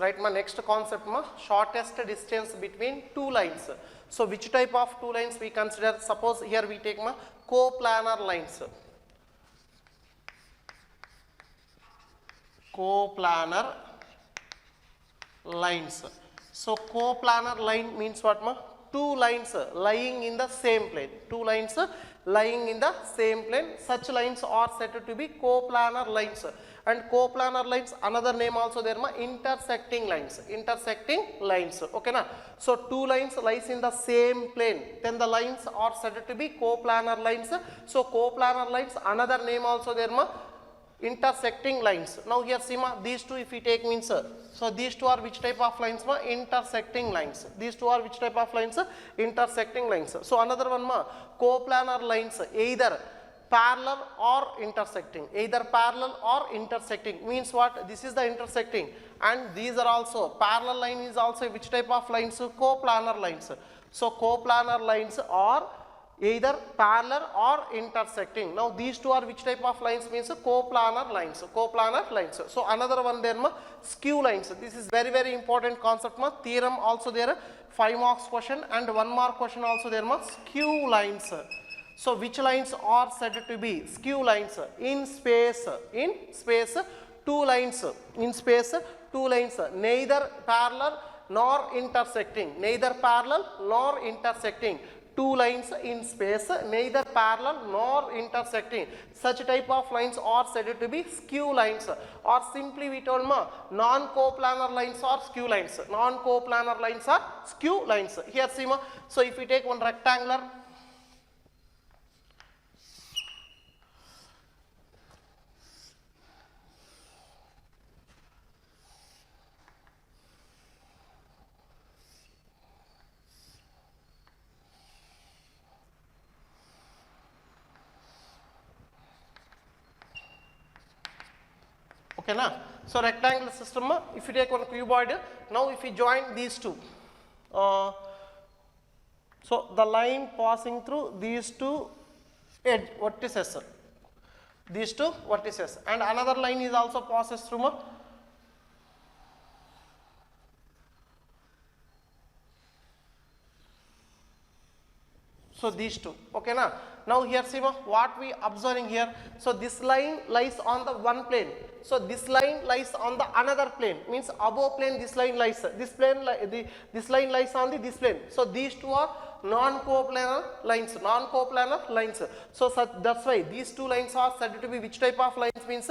write my next concept ma shortest distance between two lines. So which type of two lines we consider? Suppose here we take ma coplanar lines. Coplanar lines. So coplanar line means what ma? Two lines lying in the same plane. Two lines lying in the same plane. Such lines are said to be coplanar lines. And coplanar lines, another name also there ma, intersecting lines. Intersecting lines. Okay na? So two lines lies in the same plane. Then the lines are said to be coplanar lines. So coplanar lines, another name also there ma, intersecting lines. Now here see ma, these two if we take means, so these two are which type of lines ma? Intersecting lines. These two are which type of lines? Intersecting lines. So another one ma, coplanar lines either parallel or intersecting. Either parallel or intersecting means what? This is the intersecting, and these are also parallel line is also which type of lines? Coplanar lines. So coplanar lines are either parallel or intersecting. Now these two are which type of lines? Means coplanar lines. Coplanar lines. So another one there ma, skew lines. This is very very important concept ma. Theorem also there, 5 marks question, and 1 mark question also there ma, skew lines. So which lines are said to be skew lines? In space two lines, in space two lines, neither parallel nor intersecting. Neither parallel nor intersecting. Two lines in space, neither parallel nor intersecting. Such type of lines are said to be skew lines, or simply we told ma, non-coplanar lines are skew lines. Non-coplanar lines are skew lines. Here see ma, so if we take one rectangular, okay na? So rectangular system, if you take one cuboid, now if you join these two, so the line passing through these two edge vertices, these two vertices, and another line is also passes through so these two, okay na? Now here see what we observing here. So this line lies on the one plane. So this line lies on the another plane. Means above plane this line lies. This plane this line lies on this plane. So these two are non-coplanar lines. Non-coplanar lines. So that's why these two lines are said to be which type of lines? Means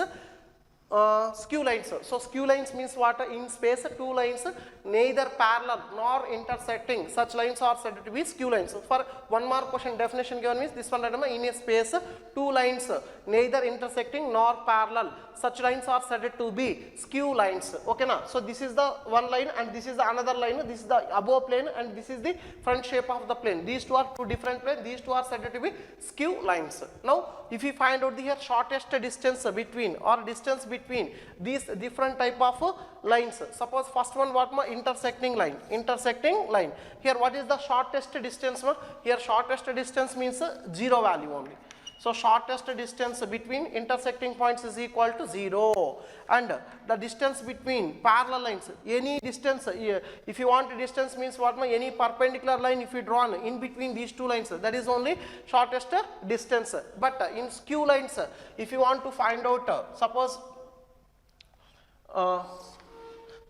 skew lines. So skew lines means what? In space two lines neither parallel nor intersecting. Such lines are said to be skew lines. So for 1 mark question definition given means this one, in a space two lines neither intersecting nor parallel. Such lines are said to be skew lines. Okay na? So this is the one line and this is the another line. This is the above plane and this is the front shape of the plane. These two are two different planes. These two are said to be skew lines. Now if you find out the here shortest distance between or distance between these different type of lines. Suppose first one what ma? Intersecting line. Intersecting line. Here what is the shortest distance ma? Here shortest distance means 0 value only. So shortest distance between intersecting points is equal to 0, and the distance between parallel lines, any distance, if you want distance means what ma? Any perpendicular line if you drawn in between these two lines, that is only shortest distance. But in skew lines, if you want to find out, suppose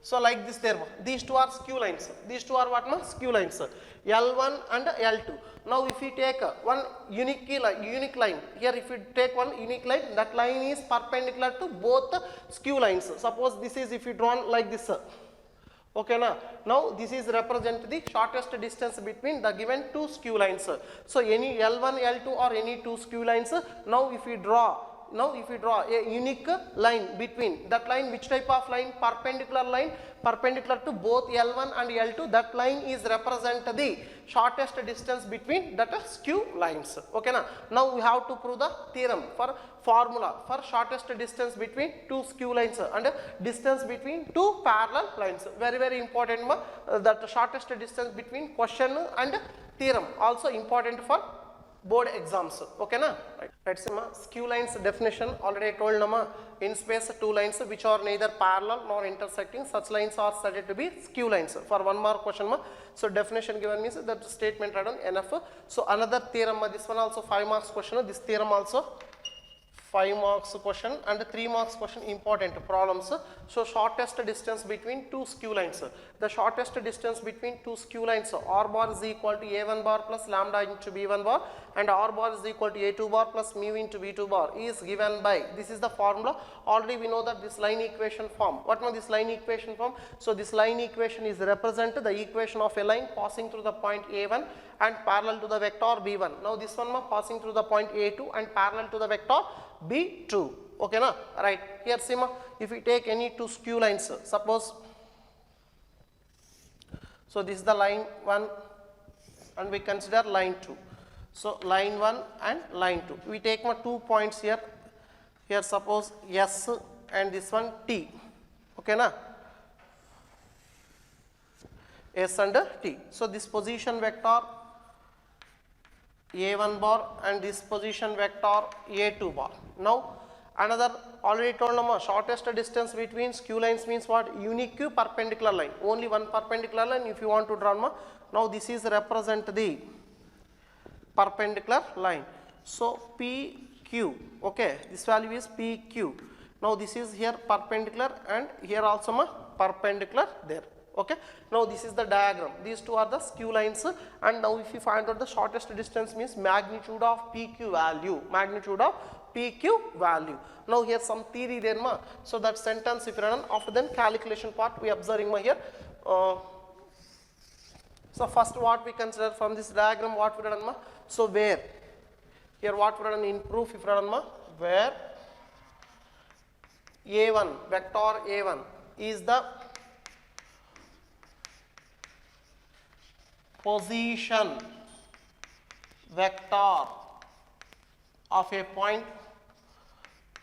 so like this there, these two are skew lines. These two are what ma? Skew lines, L1 and L2. Now if you take one unique line, here if you take one unique line, that line is perpendicular to both skew lines. Suppose this is if you drawn like this, okay na? Now this is represent the shortest distance between the given two skew lines. So any L1, L2 or any two skew lines, now if you draw a unique line between that line, which type of line? Perpendicular line, perpendicular to both L1 and L2, that line is represent the shortest distance between that skew lines. Okay na? Now we have to prove the theorem for formula for shortest distance between two skew lines and distance between two parallel lines. Very very important that shortest distance between question and theorem, also important for board exams. Okay na? Right, see ma, skew lines definition already I told nama, in space two lines which are neither parallel nor intersecting, such lines are said to be skew lines. For 1 mark question ma, so definition given means that statement written enough. So another theorem ma, this one also 5 marks question, this theorem also 5 marks question, and 3 marks question important problems. So shortest distance between two skew lines. The shortest distance between two skew lines, r bar is equal to a1 bar plus lambda into b1 bar, and r bar is equal to a2 bar plus mu into b2 bar is given by, this is the formula. Already we know that this line equation form. What was this line equation form? So this line equation is represent the equation of a line passing through the point a1 and parallel to the vector b1. Now this one passing through the point a2 and parallel to the vector b2. Okay na? Right, here see ma, if we take any two skew lines, suppose, so this is the line 1 and we consider line 2. So line 1 and line 2, we take ma 2 points here, here suppose S and this one T. Okay na? S and T. So this position vector a1 bar and this position vector a2 bar. Now another already told nama, shortest distance between skew lines means what? Unique perpendicular line. Only one perpendicular line if you want to draw. Now this is represent the perpendicular line. So PQ, okay, this value is PQ. Now this is here perpendicular and here also perpendicular there. Okay, now this is the diagram. These two are the skew lines, and now if you find out the shortest distance means magnitude of PQ value, magnitude of PQ value. Now here some theory there ma, so that sentence if you run, after then calculation part we observing ma here. So first what we consider from this diagram, what we run ma, so where, here what we run in proof if you run ma, where A1, vector A1 is the position vector of a point,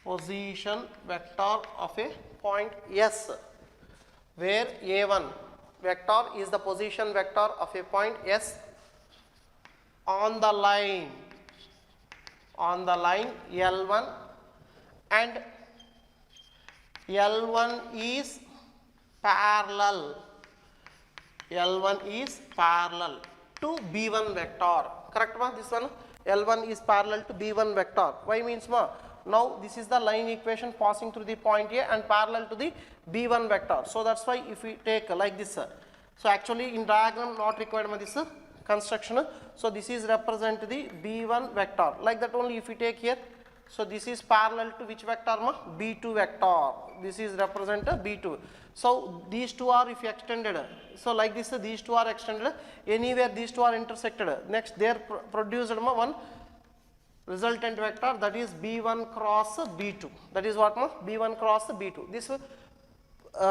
position vector of a point S, where A1 vector is the position vector of a point S on the line L1, and L1 is parallel to B1 vector. Correct ma? This one L1 is parallel to B1 vector. Why means ma? Now this is the line equation passing through the point A and parallel to the B1 vector. So that's why if we take like this, so actually in diagram not required ma this construction. So this is represent the B1 vector. Like that only if we take here, so this is parallel to which vector ma? B2 vector. This is represent B2. So these two are if you extended, so like this these two are extended, anywhere these two are intersected, next they are produced one resultant vector, that is B1 cross B2. That is what ma? B1 cross B2. This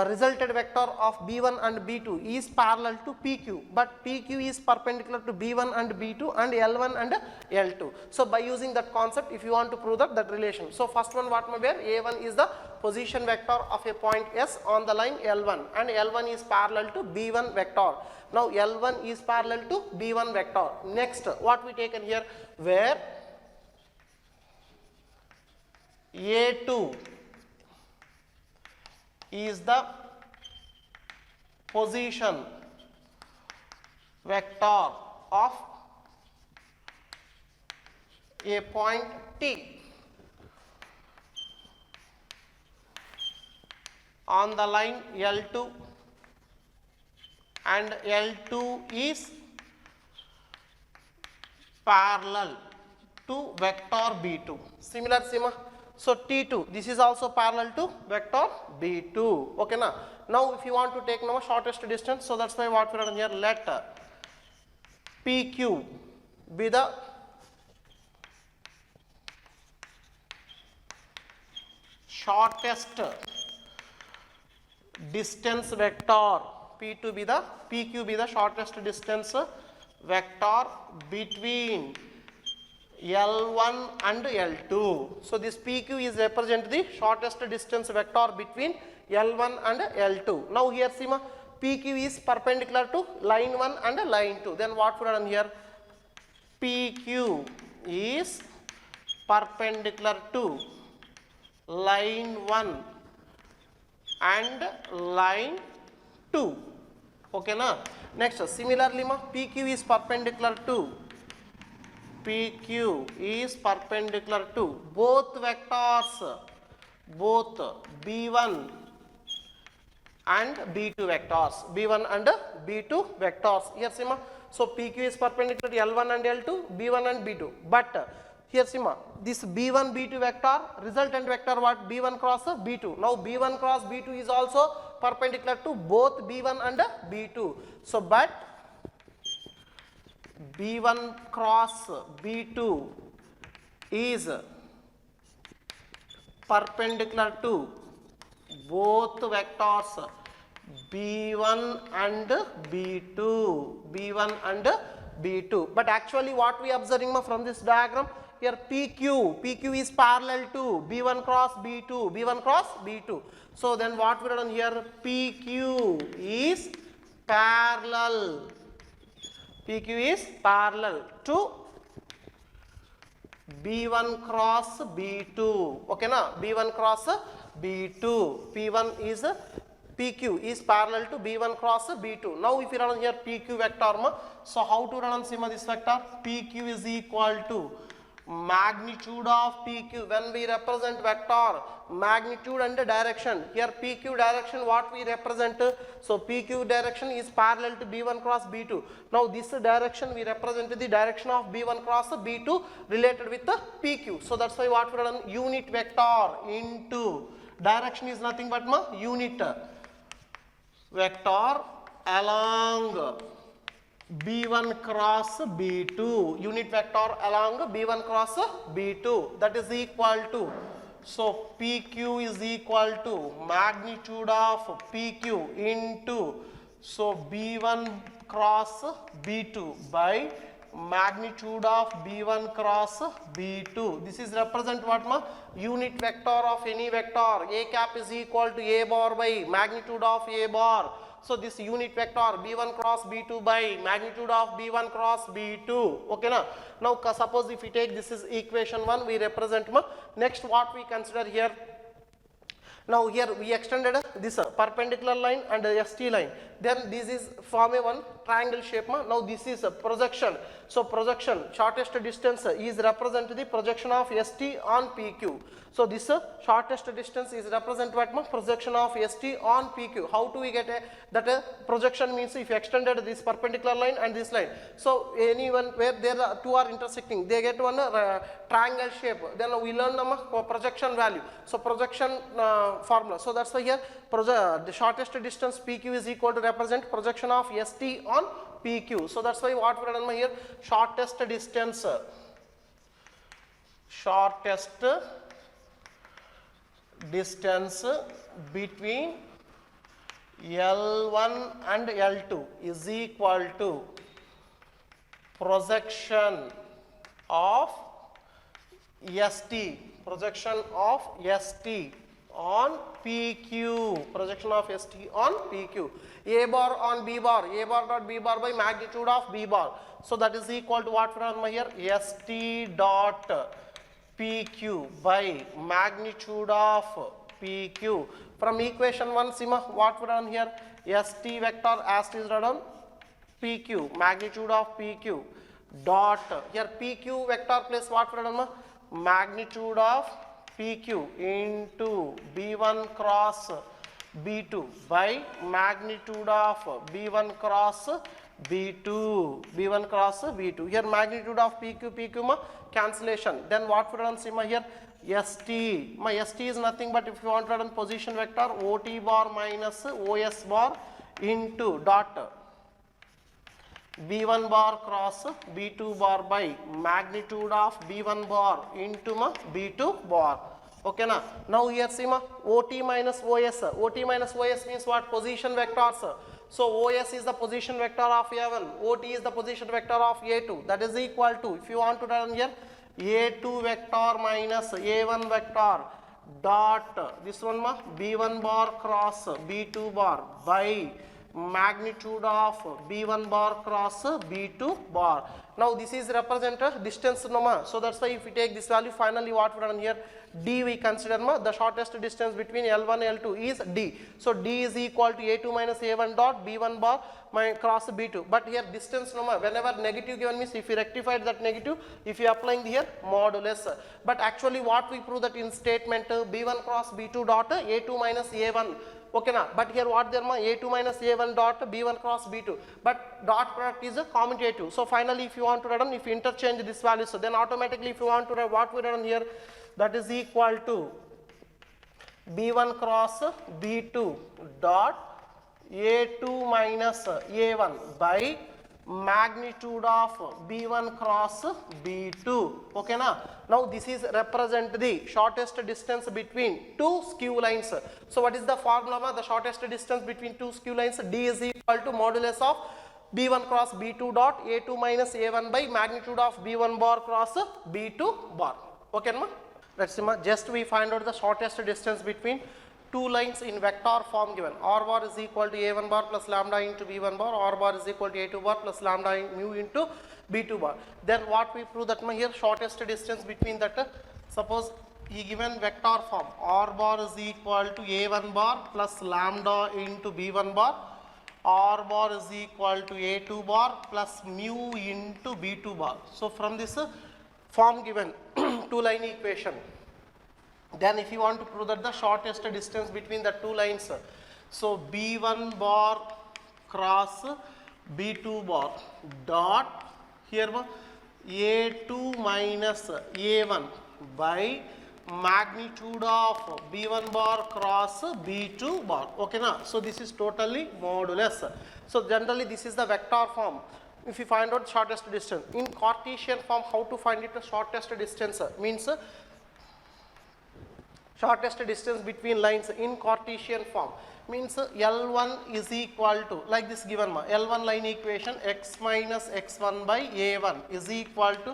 resulted vector of B1 and B2 is parallel to PQ, but PQ is perpendicular to B1 and B2 and L1 and L2. So by using that concept, if you want to prove that relation, so first one what may be, A1 is the position vector of a point S on the line L1, and L1 is parallel to B1 vector. Now L1 is parallel to B1 vector. Next what we taken here, where A2 is the position vector of a point T on the line L2, and L2 is parallel to vector B2. Similar sima. So T2, this is also parallel to vector B2. Okay na? Now if you want to take now shortest distance, so that's why what we are here, let PQ be the shortest distance vector, PQ be the shortest distance vector between L1 and L2. So this PQ is represent the shortest distance vector between L1 and L2. Now here see ma, PQ is perpendicular to line 1 and line 2. Then what we done here, PQ is perpendicular to line 1 and line 2. Okay na? Next, similarly ma, PQ is perpendicular to both vectors, both B1 and B2 vectors, B1 and B2 vectors. Here see ma, so PQ is perpendicular to L1 and L2, B1 and B2. But here see ma, this B1 B2 vector, resultant vector what? B1 cross B2. Now B1 cross B2 is also perpendicular to both B1 and B2. So but B1 cross B2 is perpendicular to both vectors B1 and B2, but actually what we observing from this diagram here, PQ is parallel to B1 cross B2, so then what we done here, PQ is parallel to B1 cross B2, okay na, B1 cross B2, PQ is parallel to B1 cross B2. Now if you run here PQ vector, so how to run this vector? PQ is equal to magnitude of PQ. When we represent vector, magnitude and direction, here PQ direction what we represent, so PQ direction is parallel to B1 cross B2. Now this direction we represent the direction of B1 cross B2 related with the PQ. So that's why what we run, unit vector into direction is nothing but unit vector along B1 cross B2, unit vector along B1 cross B2, that is equal to, so PQ is equal to magnitude of PQ into, so B1 cross B2 by magnitude of B1 cross B2. This is represent what ma? Unit vector of any vector. A cap is equal to A bar by magnitude of A bar. So this unit vector B1 cross B2 by magnitude of B1 cross B2. Okay na? Now suppose if we take this is equation 1, we represent ma. Next what we consider here, now here we extended this perpendicular line and ST line. Then this is form a one triangle shape. Now this is a projection. So projection, shortest distance is represent the projection of ST on PQ. So this shortest distance is represent what? Projection of ST on PQ. How do we get that projection means if you extended this perpendicular line and this line. So anyone where there are two are intersecting, they get one triangle shape. Then we learn the projection value. So projection formula. So that's why here the shortest distance PQ is equal to represent projection of ST on PQ. So that's why what we are done here, shortest distance between L1 and L2 is equal to projection of ST on PQ, projection of ST on PQ. A bar on B bar, A bar dot B bar by magnitude of B bar. So that is equal to what we are here, ST dot PQ by magnitude of PQ. From equation 1, Sima, what we are here, ST vector as it is written, PQ, magnitude of PQ dot, here PQ vector plus what we are done, magnitude of PQ into B1 cross B2 by magnitude of B1 cross B2, here magnitude of PQ ma cancellation. Then what we run here, ST, my ST is nothing but if you want to run position vector OT bar minus OS bar into dot B1 bar cross B2 bar by magnitude of B1 bar into B2 bar. Okay na? Now here see OT minus OS. OT minus OS means what? Position vectors. So OS is the position vector of A1, OT is the position vector of A2. That is equal to, if you want to run here, A2 vector minus A1 vector dot this one B1 bar cross B2 bar by magnitude of B1 bar cross B2 bar. Now this is represent a distance normal. So that's why if we take this value, finally what we done here, D we consider the shortest distance between L1 and L2 is D. So D is equal to A2 minus A1 dot B1 bar cross B2. But here distance normal, whenever negative given means if you rectified that negative, if you applying here modulus. But actually what we prove that in statement B1 cross B2 dot A2 minus A1. Okay na, but here what there A2 minus A1 dot B1 cross B2, but dot product is a commutative. So finally if you want to run, if you interchange this value, so then automatically if you want to run what we run here, that is equal to B1 cross B2 dot A2 minus A1 by magnitude of B1 cross B2. Okay na? Now this is represent the shortest distance between two skew lines. So what is the formula? The shortest distance between two skew lines, D is equal to modulus of B1 cross B2 dot A2 minus A1 by magnitude of B1 bar cross B2 bar. Okay ma? Let's see ma, just we find out the shortest distance between two lines in vector form given. R bar is equal to A1 bar plus lambda into B1 bar, R bar is equal to A2 bar plus lambda mu into B2 bar. Then what we prove that here shortest distance between that, suppose he given vector form, R bar is equal to A1 bar plus lambda into B1 bar, R bar is equal to A2 bar plus mu into B2 bar. So from this form given two line equation, then if you want to prove that the shortest distance between the two lines, so B1 bar cross B2 bar dot here A2 minus A1 by magnitude of B1 bar cross B2 bar. Okay na? So this is totally modulus. So generally this is the vector form. If you find out shortest distance in Cartesian form, how to find it the shortest distance means shortest distance between lines in Cartesian form means L1 is equal to, like this given L1 line equation, x minus x1 by A1 is equal to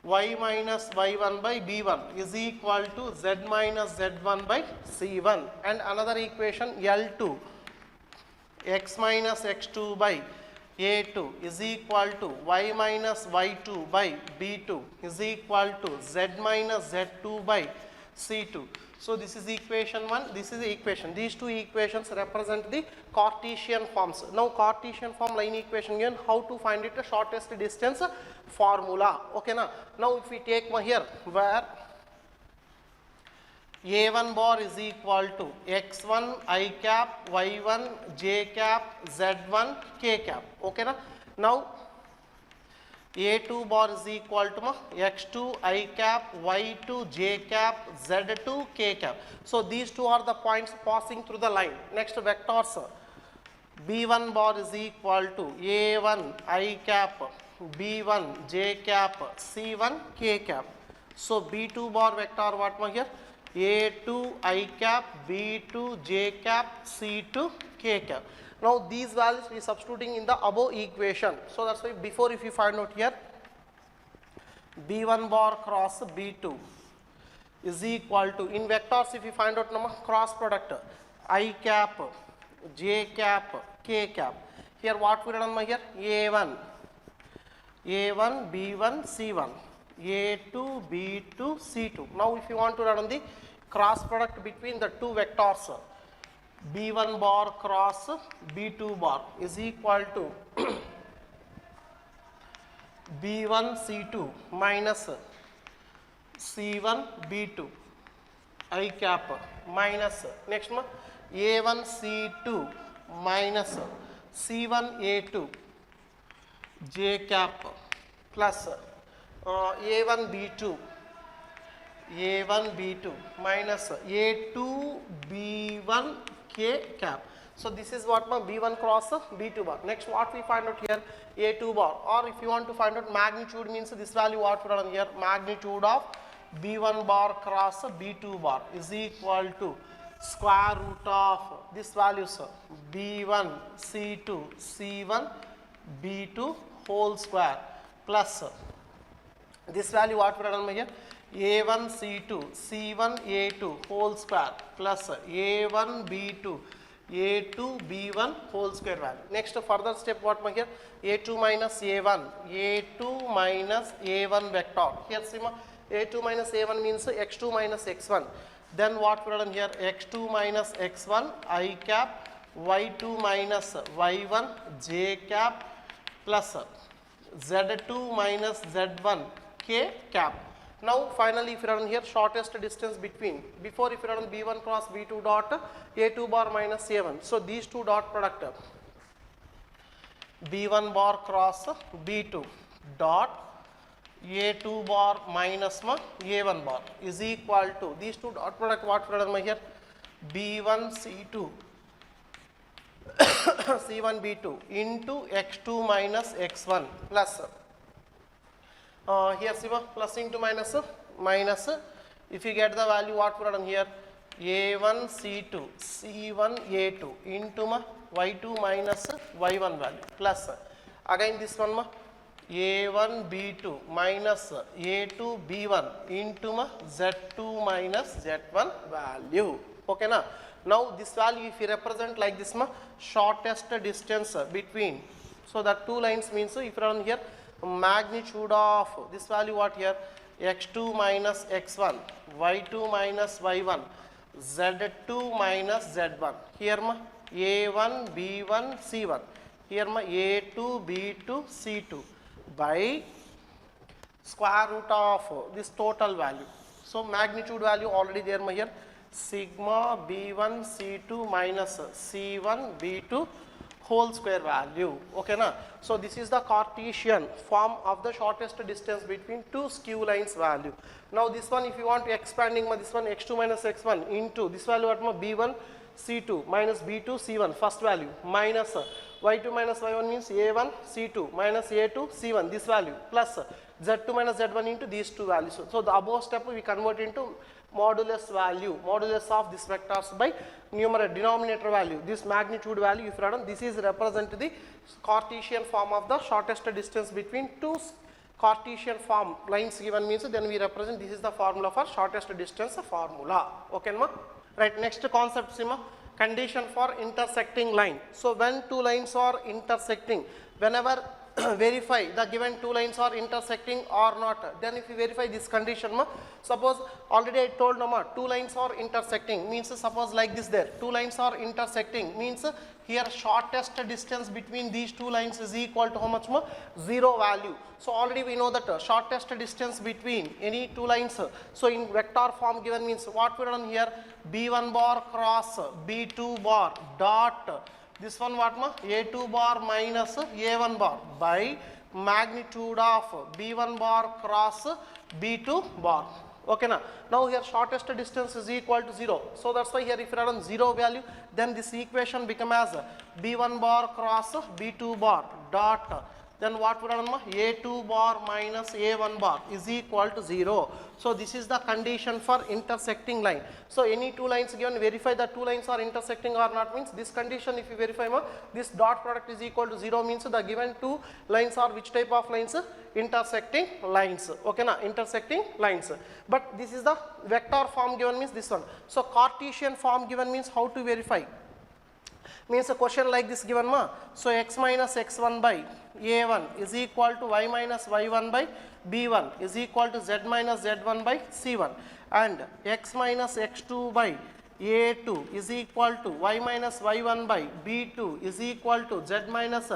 y minus y1 by B1 is equal to z minus z1 by C1, and another equation L2 x minus x2 by A2 is equal to y minus y2 by B2 is equal to z minus z2 by C2. So this is equation 1, this is the equation. These two equations represent the Cartesian forms. Now Cartesian form line equation again, how to find it the shortest distance formula. Okay na? Now if we take here where A1 bar is equal to x1 I cap, y1 j cap, z1 k cap. Okay na? Now A2 bar is equal to x2 I cap, y2 j cap, z2 k cap. So these two are the points passing through the line. Next vectors, B1 bar is equal to A1 I cap, B1 j cap, C1 k cap. So B2 bar vector what here? A2 I cap, B2 j cap, C2 k cap. Now these values we substituting in the above equation. So that's why before if you find out here B1 bar cross B2 is equal to, in vectors if you find out cross product I cap, j cap, k cap. Here what we done here? A1 B1 C1, A2 B2 C2. Now if you want to run the cross product between the two vectors, B1 bar cross B2 bar is equal to B1 C2 minus C1 B2 I cap minus next A1 C2 minus C1 A2 j cap plus A1 B2 minus A2 B1 k cap. So this is what my B1 cross B2 bar. Next what we find out here, A2 bar, or if you want to find out magnitude means this value what we run here, magnitude of B1 bar cross B2 bar is equal to square root of this values B1 C2 C1 B2 whole square plus this value what we run here, A1 C2 C1 A2 whole square plus A1 B2 a2 b1 whole square value. Next further step what ma here, a2 minus a1, a2 minus a1 vector. Here see ma, a2 minus a1 means x2 minus x1. Then what we have done here, x2 minus x1 I cap, y2 minus y1 j cap plus z2 minus z1 k cap. Now finally if you are on here, shortest distance between, before if you are on b1 cross b2 dot a2 bar minus a1. So these two dot product b1 bar cross b2 dot a2 bar minus a1 bar is equal to, these two dot product what we are on here, b1 c2 c1 b2 into x2 minus x1 plus here see plus into minus minus, if you get the value what we are done here, a1 c2 c1 a2 into y2 minus y1 value plus again this one a1 b2 minus a2 b1 into z2 minus z1 value. Okay na? Now this value if you represent like this shortest distance between, so that two lines means if you are on here, magnitude of this value what here, x2 minus x1 y2 minus y1 z2 minus z1, here a1 b1 c1, here a2 b2 c2 by square root of this total value. So magnitude value already there here, sigma b1 c2 minus c1 b2 whole square value. Okay na? So this is the Cartesian form of the shortest distance between two skew lines value. Now this one if you want to expanding this one x2 minus x1 into this value at b1 c2 minus b2 c1 first value minus y2 minus y1 means a1 c2 minus a2 c1 this value plus z2 minus z1 into these two values. So the above step we convert into modulus value, modulus of this vectors by numerator denominator value, this magnitude value if you are done, this is represent the Cartesian form of the shortest distance between two Cartesian form lines given means, then we represent this is the formula for shortest distance formula. Okay ma? Right, next concept sima, condition for intersecting line. So when two lines are intersecting, whenever verify the given two lines are intersecting or not, then if you verify this condition suppose already I told two lines are intersecting means suppose like this there, two lines are intersecting means here shortest distance between these two lines is equal to how much 0 value. So already we know that shortest distance between any two lines, so in vector form given means what we are done here, b1 bar cross b2 bar dot this one what a2 bar minus a1 bar by magnitude of b1 bar cross b2 bar. Okay na? Now here shortest distance is equal to 0. So that's why here if you are on 0 value, then this equation become as b1 bar cross b2 bar dot, then what we are on a2 bar minus a1 bar is equal to 0. So this is the condition for intersecting line. So any two lines given, verify that two lines are intersecting or not means this condition if you verify this dot product is equal to 0 means the given two lines are which type of lines, intersecting lines. Okay na? Intersecting lines. But this is the vector form given means this one. So Cartesian form given means how to verify, means a question like this given so x minus x1 by a1 is equal to y minus y1 by b1 is equal to z minus z1 by c1, and x minus x2 by a2 is equal to y minus y1 by b2 is equal to z minus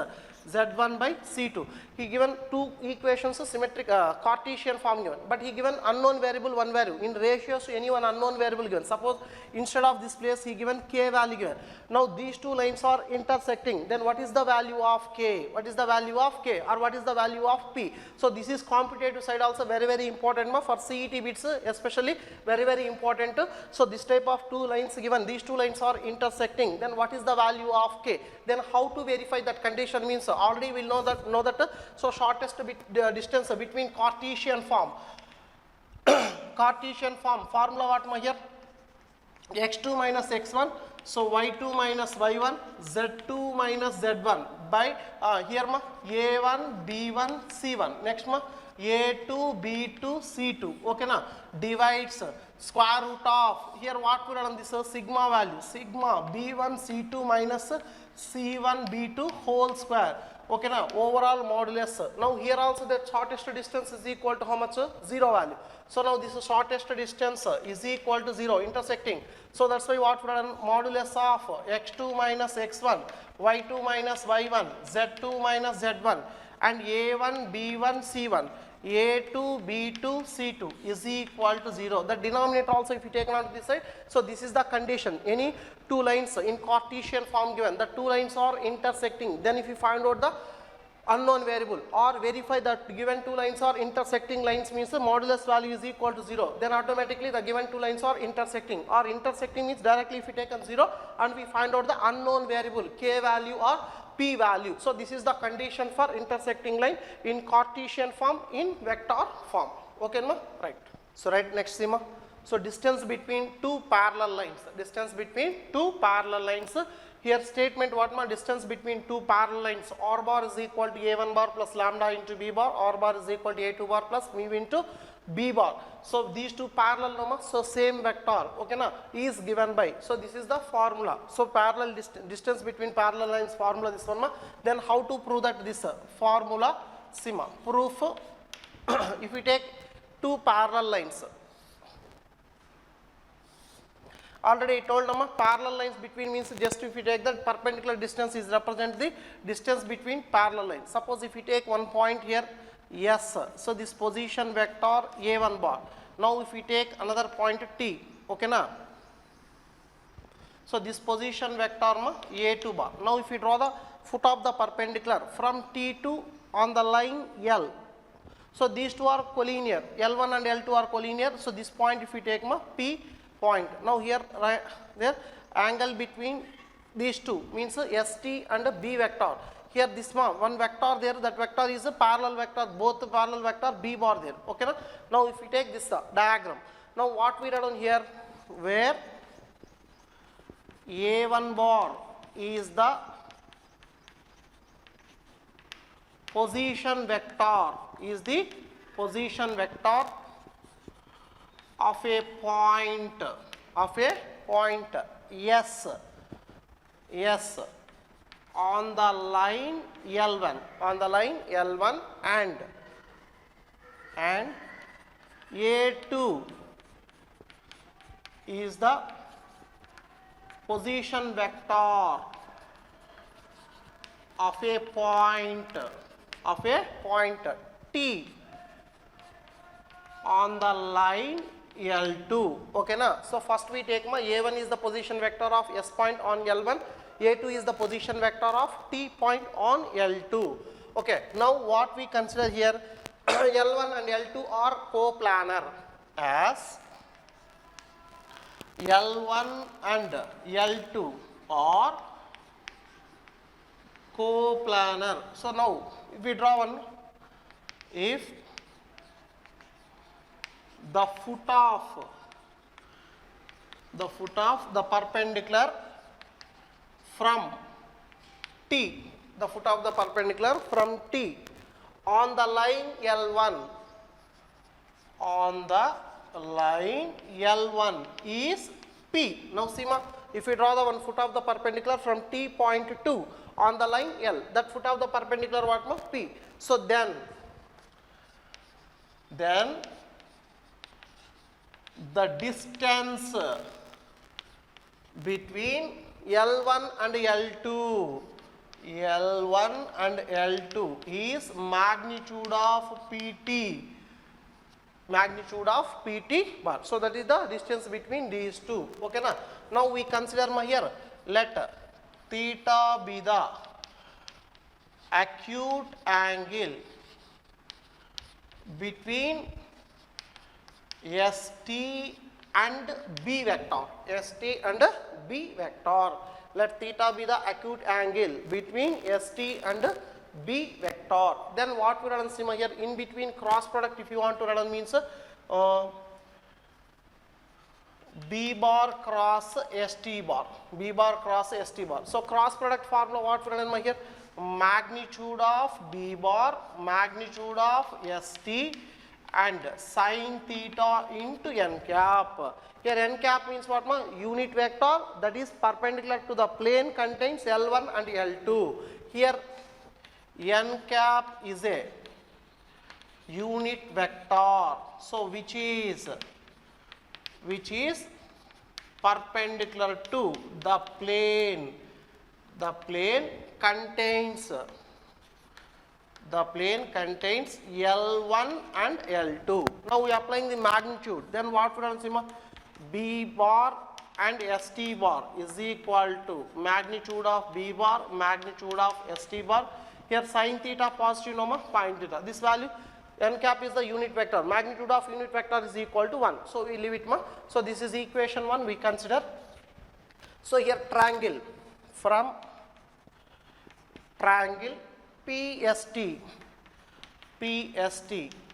z1 by c2. He given two equations symmetric Cartesian form given, but he given unknown variable one value in ratios to any one unknown variable given. Suppose instead of this place he given k value given. Now these two lines are intersecting, then what is the value of k, what is the value of k, or what is the value of p. So this is computative side also very important for CET bits especially very important. So this type of two lines given, these two lines are intersecting, then what is the value of k, then how to verify that condition means already we will know that so shortest distance between Cartesian form Cartesian form formula what here, x2 minus x1, so y2 minus y1 z2 minus z1 by here ma A1 B1 C1, next ma A2 B2 C2, okay na, divides square root of, here what we done, this is sigma value, sigma B1 C2 minus C1 B2 whole square, okay na, overall modulus. Now here also the shortest distance is equal to how much? 0 value. So now this shortest distance is equal to 0 intersecting. So that's why what we done, modulus of x2 minus x1, y2 minus y1, z2 minus z1, and a1 b1 c1, a2 b2 c2 is equal to 0. The denominator also if you take on this side. So this is the condition, any two lines in Cartesian form given, the two lines are intersecting, then if you find out the unknown variable or verify that given two lines are intersecting lines means the modulus value is equal to 0, then automatically the given two lines are intersecting, or intersecting means directly if you take on 0 and we find out the unknown variable k value or p value. So this is the condition for intersecting line in Cartesian form, in vector form, okay ma, right. So right, next see ma, so distance between two parallel lines, distance between two parallel lines. Here statement what ma, distance between two parallel lines, r bar is equal to a1 bar plus lambda into b bar, r bar is equal to a2 bar plus mu into b bar. So these two parallel no ma, so same vector, okay na, is given by, so this is the formula. So parallel distance between parallel lines formula this one ma. Then how to prove that this formula, see ma, proof if we take two parallel lines, already I told you, parallel lines between means just if you take that perpendicular distance is represent the distance between parallel lines. Suppose if you take one point here S, so this position vector A1 bar. Now if we take another point T, okay na, so this position vector A2 bar. Now if we draw the foot of the perpendicular from T to on the line L, so these two are collinear, L1 and L2 are collinear, so this point if we take P point. Now here right there angle between these two means ST and B vector. Here this one vector there, that vector is a parallel vector, both parallel vector B bar there, okay na? Now if we take this diagram, now what we done here, where A1 bar is the position vector, is the position vector of a point S on the line L1, and A2 is the position vector of a point T on the line L2, okay na. So first we take A1 is the position vector of S point on L1, A2 is the position vector of T point on L2, okay. Now what we consider here, L1 and L2 are coplanar, as L1 and L2 are coplanar. So now if we draw one, if the foot of the perpendicular from T, the foot of the perpendicular from T on the line L1 is P. Now see ma, if we draw the one foot of the perpendicular from T point 2 on the line L, that foot of the perpendicular what ma, P. So then the distance between L1 and L2 is magnitude of PT bar. So that is the distance between these two, okay na. Now we consider here, let theta be the acute angle between ST and B vector, let theta be the acute angle between ST and B vector. Then what we run here, in between cross product if you want to run means B bar cross ST bar, So cross product formula what we run here, magnitude of B bar, magnitude of ST, and sin theta into n cap. Here n cap means what ma? Unit vector that is perpendicular to the plane contains L1 and L2. Here n cap is a unit vector, so which is perpendicular to the plane. The plane contains L1 and L2. Now we are applying the magnitude. Then what would happen? B bar and ST bar is equal to magnitude of B bar, magnitude of ST bar. Here sin theta positive, no ma, point theta. This value n cap is the unit vector. Magnitude of unit vector is equal to 1. So we leave it ma. So this is equation 1 we consider. So here triangle, from triangle PST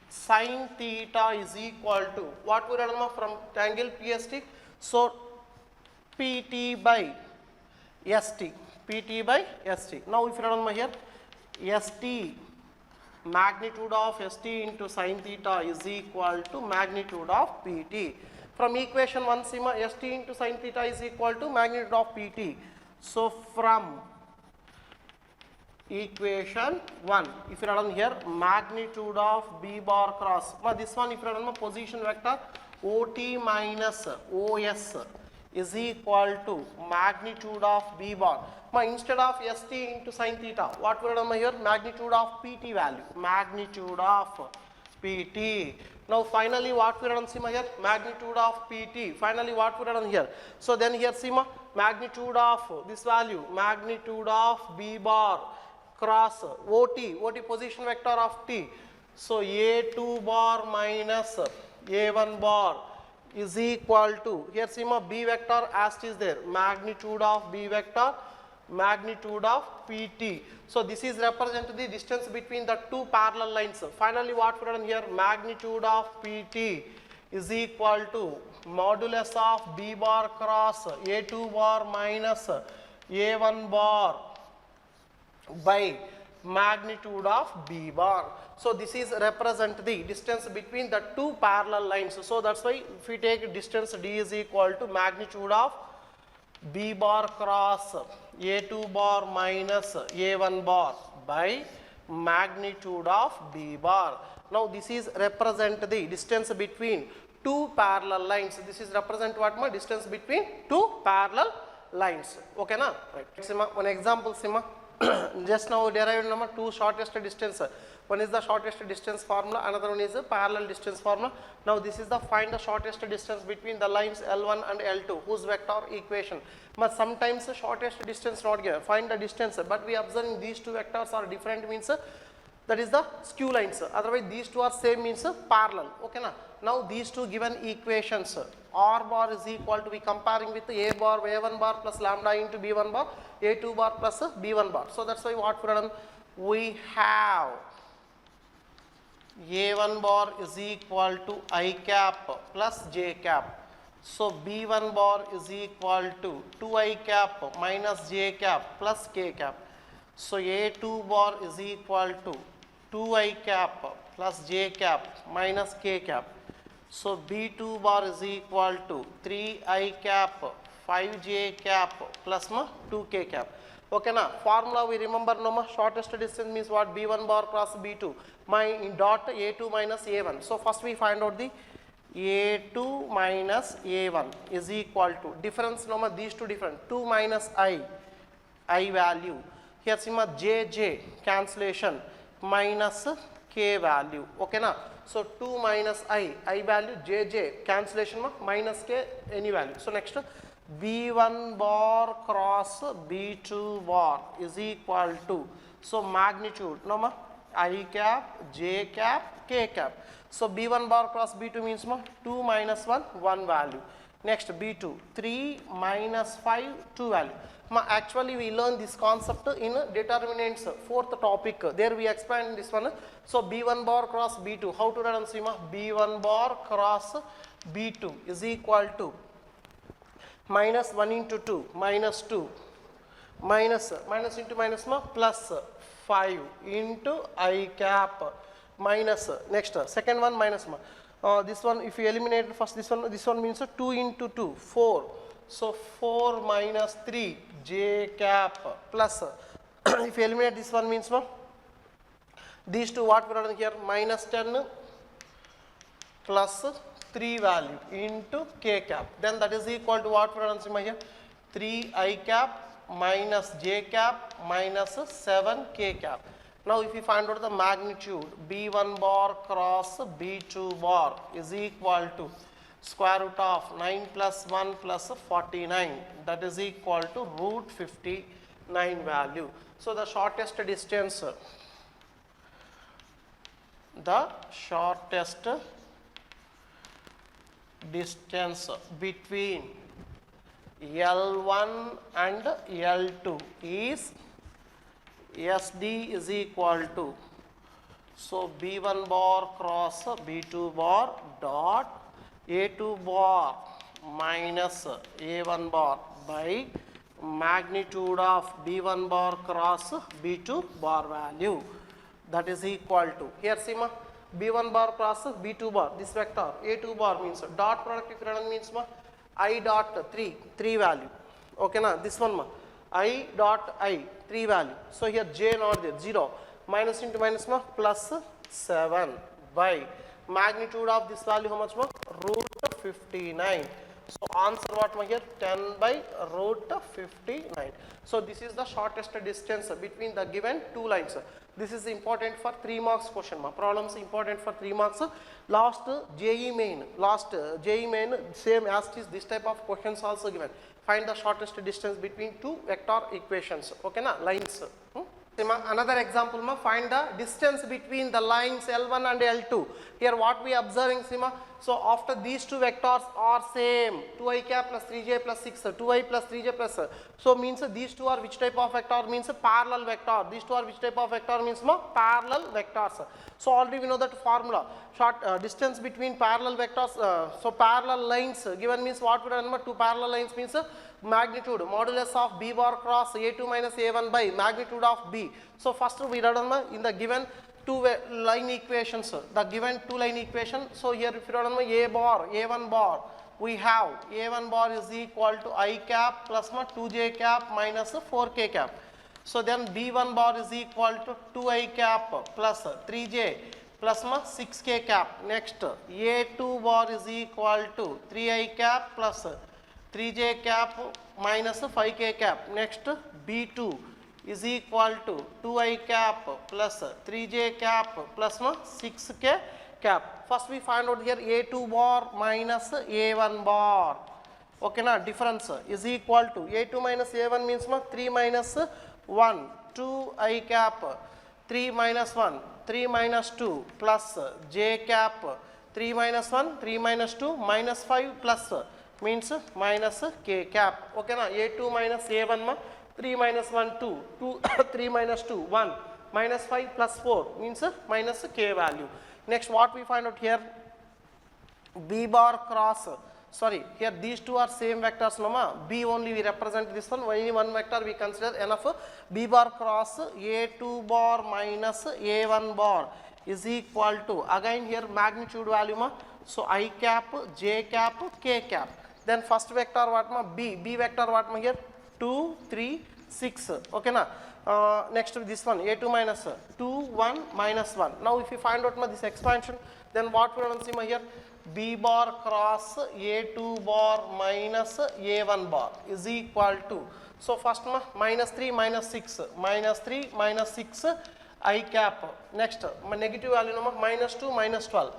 sin theta is equal to what we remember from triangle PST? So PT by ST. Now if you remember here, ST, magnitude of ST into sin theta is equal to magnitude of PT. From equation 1 sigma, ST into sin theta is equal to magnitude of PT. So from equation 1, if you run here, magnitude of B bar cross, this one if you run position vector OT minus OS is equal to magnitude of B bar. Instead of ST into sin theta, what we run here? Magnitude of PT value, magnitude of PT. Now finally what we run here? Magnitude of PT. Finally what we run here? So then here magnitude of this value, magnitude of B bar cross OT position vector of T. So A2 bar minus A1 bar is equal to, here B vector as it is there, magnitude of B vector, magnitude of PT. So this is represent the distance between the two parallel lines. Finally what we done here, magnitude of PT is equal to modulus of B bar cross A2 bar minus A1 bar by magnitude of B bar. So this is represent the distance between the two parallel lines. So that's why if we take distance D is equal to magnitude of B bar cross A2 bar minus A1 bar by magnitude of B bar. Now this is represent the distance between two parallel lines. This is represent what ma? Distance between two parallel lines. Okay na? Right. One example just now derived number two shortest distance. One is the shortest distance formula, another one is the parallel distance formula. Now this is the find the shortest distance between the lines L1 and L2 whose vector equation. But sometimes the shortest distance not given, find the distance, but we observing these two vectors are different means that is the skew lines. Otherwise these two are same means parallel. Okay na? Now these two given equations, R bar is equal to be comparing with A bar A1 bar plus lambda into B1 bar A2 bar plus B1 bar. So that's why what we done, we have A1 bar is equal to I cap plus J cap. So B1 bar is equal to 2I cap minus J cap plus K cap. So A2 bar is equal to 2I cap plus J cap minus K cap. So B2 bar is equal to 3I cap 5J cap plus 2K cap. Okay na? Formula we remember no ma? Shortest distance means what? B1 bar cross B2. My dot A2 minus A1. So first we find out the A2 minus A1 is equal to difference no ma? These two different 2 minus I value. Here JJ cancellation minus K value. Okay na? So 2 minus I value, JJ cancellation minus K any value. So next B1 bar cross B2 bar is equal to, so magnitude no ma? I cap, J cap, K cap. So B1 bar cross B2 means 2 minus 1 value. Next B2 3 minus 5 2 value. Actually we learn this concept in determinants fourth topic. There we expand this one. So B1 bar cross B2. How to write B1 bar cross B2 is equal to minus 1 into 2 minus 2 minus into minus ma plus 5 into I cap minus next second one minus ma this one if you eliminate first this one means 2 into 2 4, so 4 minus 3 j cap plus if you eliminate this one means ma these two what we are here minus 10 plus 3 value into k cap, then that is equal to what we are here 3 I cap minus j cap minus 7 k cap. Now if you find out the magnitude b1 bar cross b2 bar is equal to square root of 9 plus 1 plus 49, that is equal to root 59 value. So the shortest distance between L1 and L2 is SD is equal to, so B1 bar cross B2 bar dot A2 bar minus A1 bar by magnitude of B1 bar cross B2 bar value, that is equal to, here see ma B1 bar cross B2 bar, this vector A2 bar means dot product if you means ma I dot 3 value, okay na, this one ma I dot I 3 value, so here j not there 0, minus into minus ma plus 7 by magnitude of this value how much ma root 59. So answer what ma here 10 by root 59. So this is the shortest distance between the given two lines. This is important for 3 marks question ma, problems important for 3 marks. Last JE main same as it is this type of questions also given. Find the shortest distance between two vector equations, okay na, lines. Another example ma, find the distance between the lines L1 and L2. Here what we observing Sima, so after these two vectors are same 2i cap plus 3j plus 6 2i plus 3j plus so means these two are which type of vector, means parallel vector, these two are which type of vector means ma parallel vectors. So already we know that formula, short distance between parallel vectors, so parallel lines given means what we remember, two parallel lines means magnitude modulus of b bar cross a2 minus a1 by magnitude of b. So first we remember in the given two line equations, the given two line equation, so here if you remember a1 bar we have a1 bar is equal to I cap plus 2j cap minus 4k cap. So then b1 bar is equal to 2i cap plus 3j plus 6k cap. Next a2 bar is equal to 3i cap plus 3j cap minus 5k cap. Next b2 is equal to 2i cap plus 3j cap plus 6k cap. First we find out here a2 bar minus a1 bar, okay na, difference is equal to a2 minus a1 means 3 minus 1 2i cap 3 minus 1 3 minus 2 plus j cap 3 minus 1 3 minus 2 minus 5 plus means minus k cap, okay na. a2 minus a1 ma 3 minus 1 2 2 3 minus 2 1 minus 5 plus 4 means minus k value. Next what we find out here b bar cross, sorry here these two are same vectors no ma, b only we represent this one, only one vector we consider enough. B bar cross a2 bar minus a1 bar is equal to, again here magnitude value ma, so I cap j cap k cap. Then first vector what ma b vector what ma here 2 3 6, okay na. Next this one a2 minus 2 1 minus 1. Now if you find out ma this expansion, then what we will see ma here b bar cross a2 bar minus a1 bar is equal to, so first ma minus 3 minus 6 minus 3 minus 6 I cap. Next negative value no ma minus 2 minus 12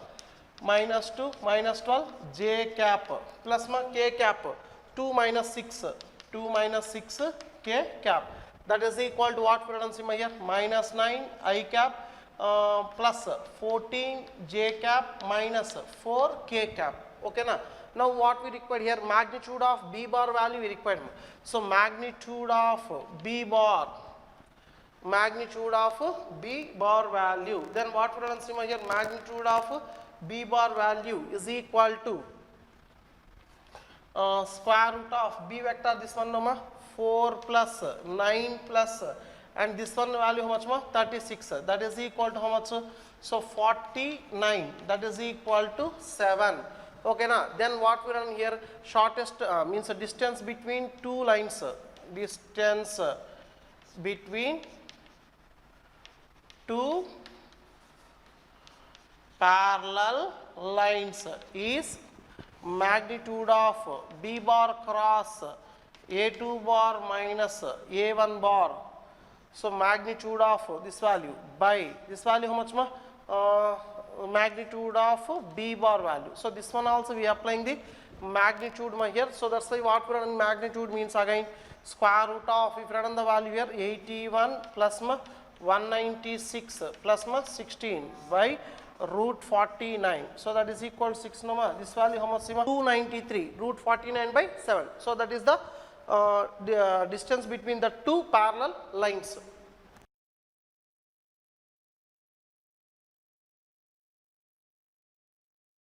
minus 2 minus 12 j cap plus ma k cap 2 minus 6 2 minus 6 k cap, that is equal to what we will see here minus 9 I cap plus 14 j cap minus 4 k cap, okay na. Now what we require here magnitude of b bar value we require, so magnitude of b bar value, then what we will see here magnitude of b bar value is equal to square root of b vector this one no ma 4 plus 9 plus and this one value how much ma? 36. That is equal to how much? So 49. That is equal to 7. Okay na? Then what we done here? Shortest means the distance between two lines. Distance between two parallel lines is magnitude of B bar cross A2 bar minus A1 bar. So magnitude of this value by this value how much ma? Magnitude of B bar value. So this one also we are applying the magnitude ma here. So that's why what we are doing magnitude means again square root of, if you run the value here 81 plus ma 196 plus ma 16 by root 49. So that is equal to 6 no ma. This value how much? 293 root 49 by 7. So that is the distance between the two parallel lines.